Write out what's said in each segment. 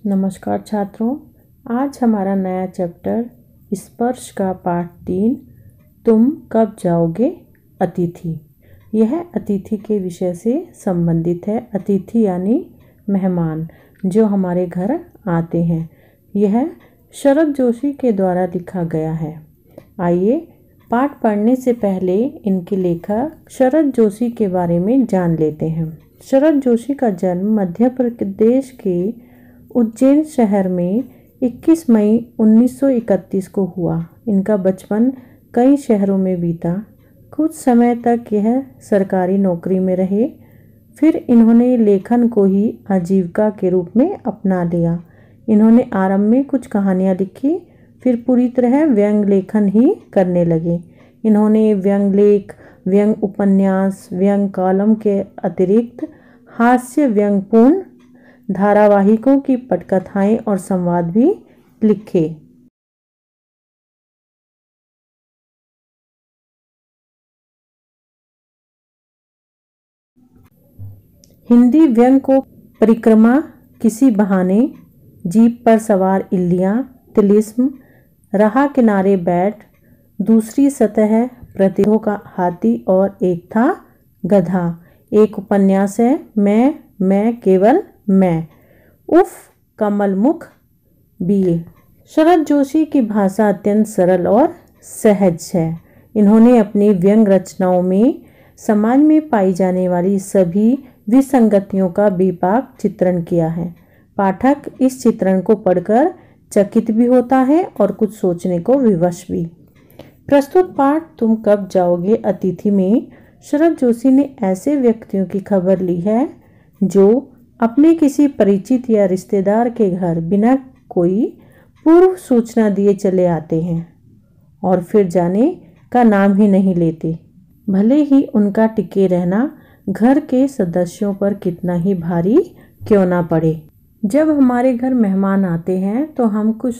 नमस्कार छात्रों, आज हमारा नया चैप्टर स्पर्श का पाठ 3 तुम कब जाओगे अतिथि। यह अतिथि के विषय से संबंधित है। अतिथि यानी मेहमान जो हमारे घर आते हैं। यह शरद जोशी के द्वारा लिखा गया है। आइए पाठ पढ़ने से पहले इनके लेखक शरद जोशी के बारे में जान लेते हैं। शरद जोशी का जन्म मध्य प्रदेश के उज्जैन शहर में 21 मई 1931 को हुआ। इनका बचपन कई शहरों में बीता। कुछ समय तक यह सरकारी नौकरी में रहे। फिर इन्होंने लेखन को ही आजीविका के रूप में अपना लिया। इन्होंने आरंभ में कुछ कहानियाँ लिखी, फिर पूरी तरह व्यंग लेखन ही करने लगे। इन्होंने व्यंग लेख, व्यंग उपन्यास, व्यंग कॉलम के अतिरिक्त हास्य व्यंगपूर्ण धारावाहिकों की पटकथाएं और संवाद भी लिखे। हिंदी व्यंग को परिक्रमा, किसी बहाने, जीप पर सवार इल्लियां, तिलिस्म, राह किनारे बैठ, दूसरी सतह, प्रतिभों का हाथी और एक था गधा। एक उपन्यास है मैं केवल मैं, उफ कमल मुख बीए। शरद जोशी की भाषा अत्यंत सरल और सहज है। इन्होंने अपनी व्यंग रचनाओं में समाज में पाई जाने वाली सभी विसंगतियों का बेबाक चित्रण किया है। पाठक इस चित्रण को पढ़कर चकित भी होता है और कुछ सोचने को विवश भी। प्रस्तुत पाठ तुम कब जाओगे अतिथि में शरद जोशी ने ऐसे व्यक्तियों की खबर ली है जो अपने किसी परिचित या रिश्तेदार के घर बिना कोई पूर्व सूचना दिए चले आते हैं और फिर जाने का नाम ही नहीं लेते, भले ही उनका टिके रहना घर के सदस्यों पर कितना ही भारी क्यों ना पड़े। जब हमारे घर मेहमान आते हैं तो हम कुछ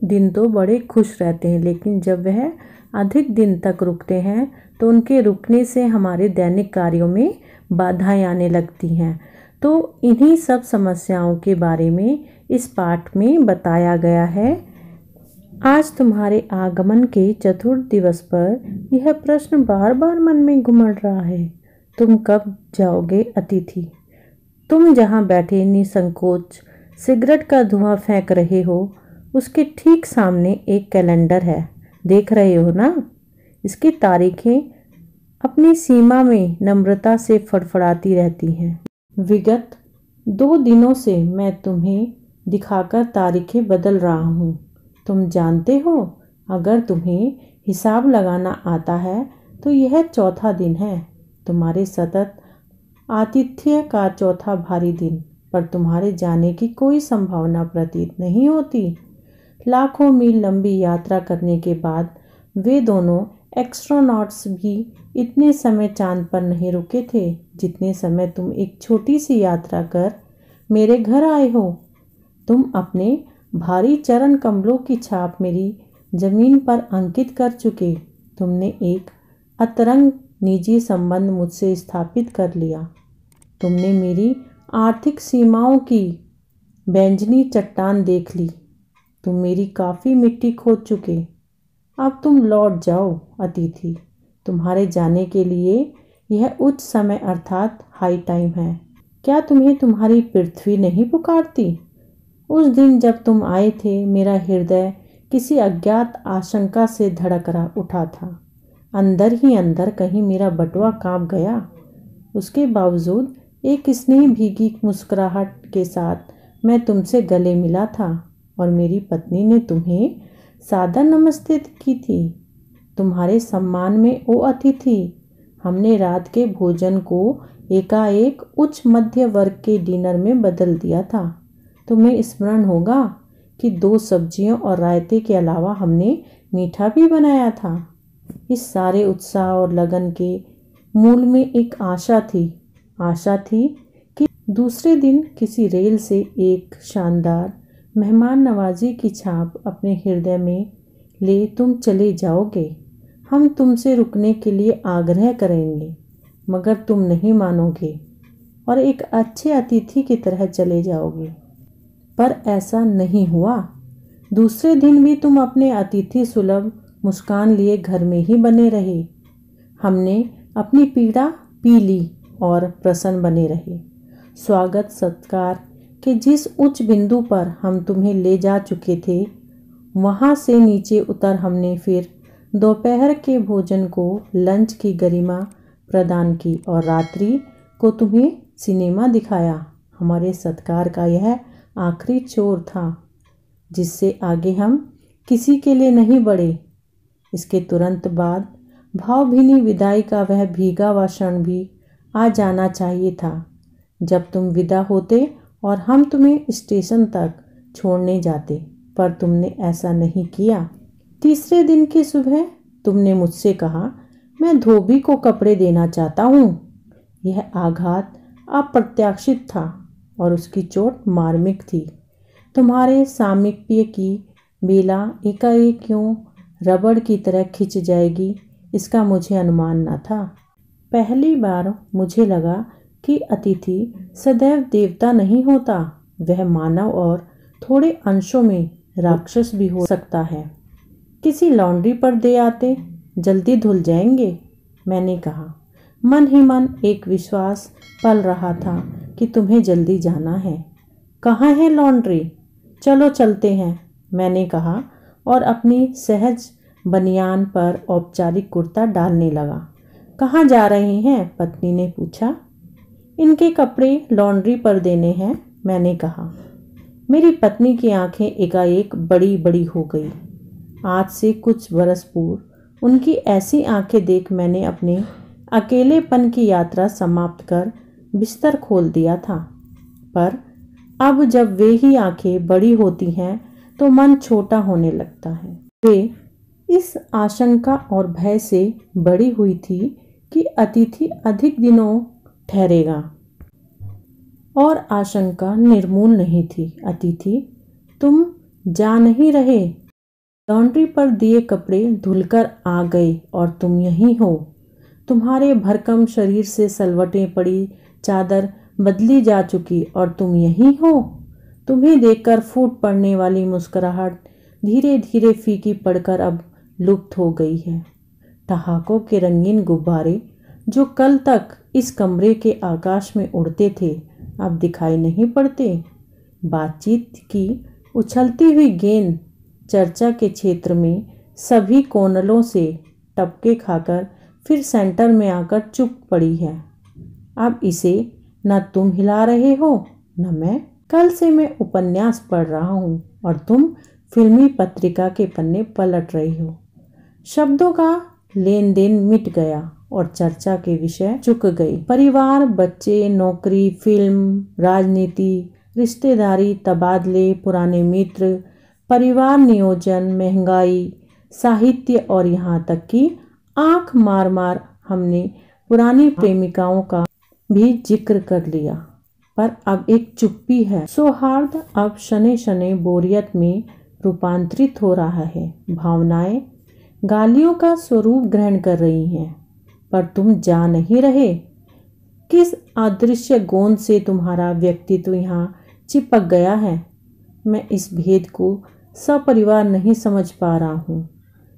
दिन तो बड़े खुश रहते हैं, लेकिन जब वह अधिक दिन तक रुकते हैं तो उनके रुकने से हमारे दैनिक कार्यों में बाधाएं आने लगती हैं। तो इन्हीं सब समस्याओं के बारे में इस पाठ में बताया गया है। आज तुम्हारे आगमन के चतुर्थ दिवस पर यह प्रश्न बार बार मन में घुमड़ रहा है, तुम कब जाओगे अतिथि। तुम जहाँ बैठे निसंकोच सिगरेट का धुआं फेंक रहे हो, उसके ठीक सामने एक कैलेंडर है, देख रहे हो ना। इसकी तारीखें अपनी सीमा में नम्रता से फड़फड़ाती रहती हैं। विगत 2 दिनों से मैं तुम्हें दिखाकर तारीखें बदल रहा हूँ। तुम जानते हो, अगर तुम्हें हिसाब लगाना आता है तो यह चौथा दिन है, तुम्हारे सतत आतिथ्य का चौथा भारी दिन। पर तुम्हारे जाने की कोई संभावना प्रतीत नहीं होती। लाखों मील लंबी यात्रा करने के बाद वे दोनों एस्ट्रोनॉट्स भी इतने समय चांद पर नहीं रुके थे जितने समय तुम एक छोटी सी यात्रा कर मेरे घर आए हो। तुम अपने भारी चरण कमलों की छाप मेरी जमीन पर अंकित कर चुके। तुमने एक अतरंग निजी संबंध मुझसे स्थापित कर लिया। तुमने मेरी आर्थिक सीमाओं की बैंजनी चट्टान देख ली। तुम मेरी काफ़ी मिट्टी खोद चुके। अब तुम लौट जाओ अतिथि। तुम्हारे जाने के लिए यह उच्च समय अर्थात हाई टाइम है। क्या तुम्हें तुम्हारी पृथ्वी नहीं पुकारती। उस दिन जब तुम आए थे मेरा हृदय किसी अज्ञात आशंका से धड़क उठा था। अंदर ही अंदर कहीं मेरा बटुआ कांप गया। उसके बावजूद एक स्नेह भीगी मुस्कुराहट के साथ मैं तुमसे गले मिला था और मेरी पत्नी ने तुम्हें सादर नमस्ते की थी। तुम्हारे सम्मान में ओ अतिथि, हमने रात के भोजन को एकाएक उच्च मध्य वर्ग के डिनर में बदल दिया था। तुम्हें स्मरण होगा कि 2 सब्जियों और रायते के अलावा हमने मीठा भी बनाया था। इस सारे उत्साह और लगन के मूल में एक आशा थी कि दूसरे दिन किसी रेल से एक शानदार मेहमान नवाजी की छाप अपने हृदय में ले तुम चले जाओगे। हम तुमसे रुकने के लिए आग्रह करेंगे, मगर तुम नहीं मानोगे और एक अच्छे अतिथि की तरह चले जाओगे। पर ऐसा नहीं हुआ। दूसरे दिन भी तुम अपने अतिथि सुलभ मुस्कान लिए घर में ही बने रहे। हमने अपनी पीड़ा पी ली और प्रसन्न बने रहे। स्वागत सत्कार के जिस उच्च बिंदु पर हम तुम्हें ले जा चुके थे, वहाँ से नीचे उतर हमने फिर दोपहर के भोजन को लंच की गरिमा प्रदान की और रात्रि को तुम्हें सिनेमा दिखाया। हमारे सत्कार का यह आखिरी छोर था, जिससे आगे हम किसी के लिए नहीं बढ़े। इसके तुरंत बाद भावभीनी विदाई का वह भीगा हुआ क्षण भी आ जाना चाहिए था, जब तुम विदा होते और हम तुम्हें स्टेशन तक छोड़ने जाते, पर तुमने ऐसा नहीं किया। तीसरे दिन की सुबह तुमने मुझसे कहा, मैं धोबी को कपड़े देना चाहता हूँ। यह आघात अप्रत्याशित था और उसकी चोट मार्मिक थी। तुम्हारे सामीप्य की बेला एकाएक क्यों रबड़ की तरह खिंच जाएगी, इसका मुझे अनुमान न था। पहली बार मुझे लगा कि अतिथि सदैव देवता नहीं होता, वह मानव और थोड़े अंशों में राक्षस भी हो सकता है। किसी लॉन्ड्री पर दे आते, जल्दी धुल जाएंगे, मैंने कहा। मन ही मन एक विश्वास पल रहा था कि तुम्हें जल्दी जाना है। कहाँ है लॉन्ड्री? चलो चलते हैं, मैंने कहा और अपनी सहज बनियान पर औपचारिक कुर्ता डालने लगा। कहाँ जा रहे हैं? पत्नी ने पूछा। इनके कपड़े लॉन्ड्री पर देने हैं, मैंने कहा। मेरी पत्नी की आंखें एकाएक बड़ी बड़ी हो गई। आज से कुछ बरस पूर्व उनकी ऐसी आंखें देख मैंने अपने अकेलेपन की यात्रा समाप्त कर बिस्तर खोल दिया था। पर अब जब वे ही आंखें बड़ी होती हैं तो मन छोटा होने लगता है। वे इस आशंका और भय से बड़ी हुई थी कि अतिथि अधिक दिनों ठहरेगा, और आशंका निर्मूल नहीं थी। अतिथि, तुम जा नहीं रहे। लॉन्ड्री पर दिए कपड़े धुलकर आ गए और तुम यहीं हो। तुम्हारे भरकम शरीर से सलवटें पड़ी चादर बदली जा चुकी और तुम यहीं हो। तुम्हें देखकर फूट पड़ने वाली मुस्कुराहट धीरे धीरे फीकी पड़कर अब लुप्त हो गई है। ठहाकों के रंगीन गुब्बारे जो कल तक इस कमरे के आकाश में उड़ते थे, अब दिखाई नहीं पड़ते। बातचीत की उछलती हुई गेंद चर्चा के क्षेत्र में सभी कोनलों से टपके खाकर फिर सेंटर में आकर चुप पड़ी है। अब इसे न तुम हिला रहे हो न मैं। कल से मैं उपन्यास पढ़ रहा हूँ और तुम फिल्मी पत्रिका के पन्ने पलट रही हो। शब्दों का लेन देन मिट गया और चर्चा के विषय चुक गए। परिवार, बच्चे, नौकरी, फिल्म, राजनीति, रिश्तेदारी, तबादले, पुराने मित्र, परिवार नियोजन, महंगाई, साहित्य और यहाँ तक कि आंख मार मार हमने पुरानी प्रेमिकाओं का भी जिक्र कर लिया। पर अब एक चुप्पी है। सौहार्द अब शने शने बोरियत में रूपांतरित हो रहा है। भावनाएं गालियों का स्वरूप ग्रहण कर रही हैं, पर तुम जा नहीं रहे। किस अदृश्य गोंद से तुम्हारा व्यक्तित्व यहाँ चिपक गया है, मैं इस भेद को सपरिवार नहीं समझ पा रहा हूँ।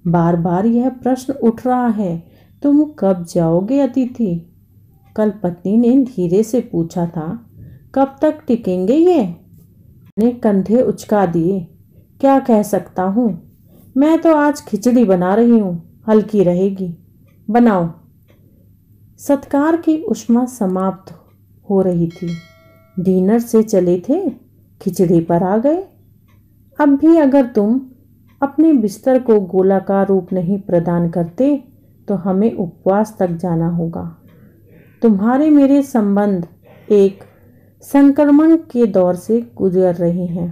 बार बार यह प्रश्न उठ रहा है, तुम कब जाओगे अतिथि? कल पत्नी ने धीरे से पूछा था। कब तक टिकेंगे ये? मैंने कंधे उचका दिए। क्या कह सकता हूँ? मैं तो आज खिचड़ी बना रही हूँ, हल्की रहेगी, बनाओ। सत्कार की उष्मा समाप्त हो रही थी। डिनर से चले थे, खिचड़ी पर आ गए। अब भी अगर तुम अपने बिस्तर को गोलाकार रूप नहीं प्रदान करते तो हमें उपवास तक जाना होगा। तुम्हारे मेरे संबंध एक संक्रमण के दौर से गुजर रहे हैं।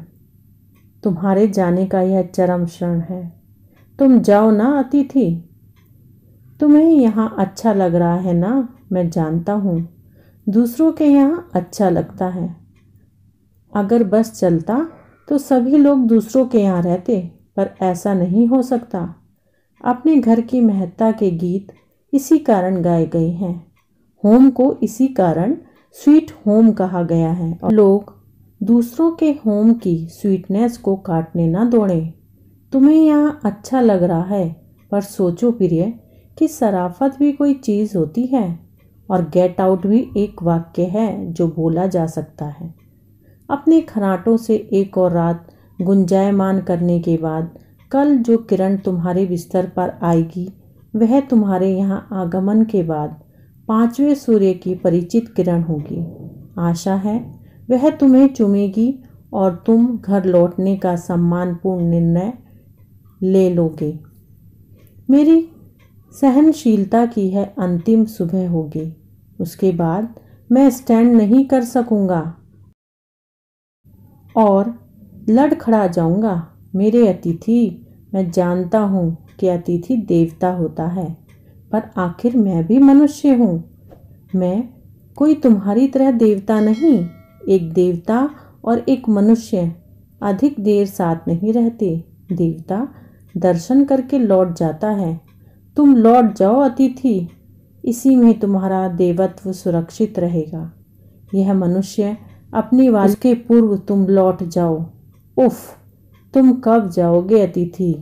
तुम्हारे जाने का यह चरम क्षण है। तुम जाओ ना अतिथि। तुम्हें यहाँ अच्छा लग रहा है ना, मैं जानता हूँ। दूसरों के यहाँ अच्छा लगता है। अगर बस चलता तो सभी लोग दूसरों के यहाँ रहते, पर ऐसा नहीं हो सकता। अपने घर की महत्ता के गीत इसी कारण गाए गए हैं। होम को इसी कारण स्वीट होम कहा गया है और लोग दूसरों के होम की स्वीटनेस को काटने ना दौड़ें। तुम्हें यहाँ अच्छा लग रहा है, पर सोचो प्रिय कि शराफत भी कोई चीज़ होती है, और गेट आउट भी एक वाक्य है जो बोला जा सकता है। अपने खर्राटों से एक और रात गुंजायमान करने के बाद कल जो किरण तुम्हारे बिस्तर पर आएगी वह तुम्हारे यहाँ आगमन के बाद 5वें सूर्य की परिचित किरण होगी। आशा है वह तुम्हें चूमेगी और तुम घर लौटने का सम्मानपूर्ण निर्णय ले लोगे। मेरी सहनशीलता की है अंतिम सुबह होगी, उसके बाद मैं स्टैंड नहीं कर सकूंगा और लड़खड़ा जाऊंगा। मेरे अतिथि, मैं जानता हूँ कि अतिथि देवता होता है, पर आखिर मैं भी मनुष्य हूँ। मैं कोई तुम्हारी तरह देवता नहीं। एक देवता और एक मनुष्य अधिक देर साथ नहीं रहते। देवता दर्शन करके लौट जाता है। तुम लौट जाओ अतिथि, इसी में तुम्हारा देवत्व सुरक्षित रहेगा। यह मनुष्य अपनी वाल के पूर्व तुम लौट जाओ। उफ, तुम कब जाओगे अतिथि?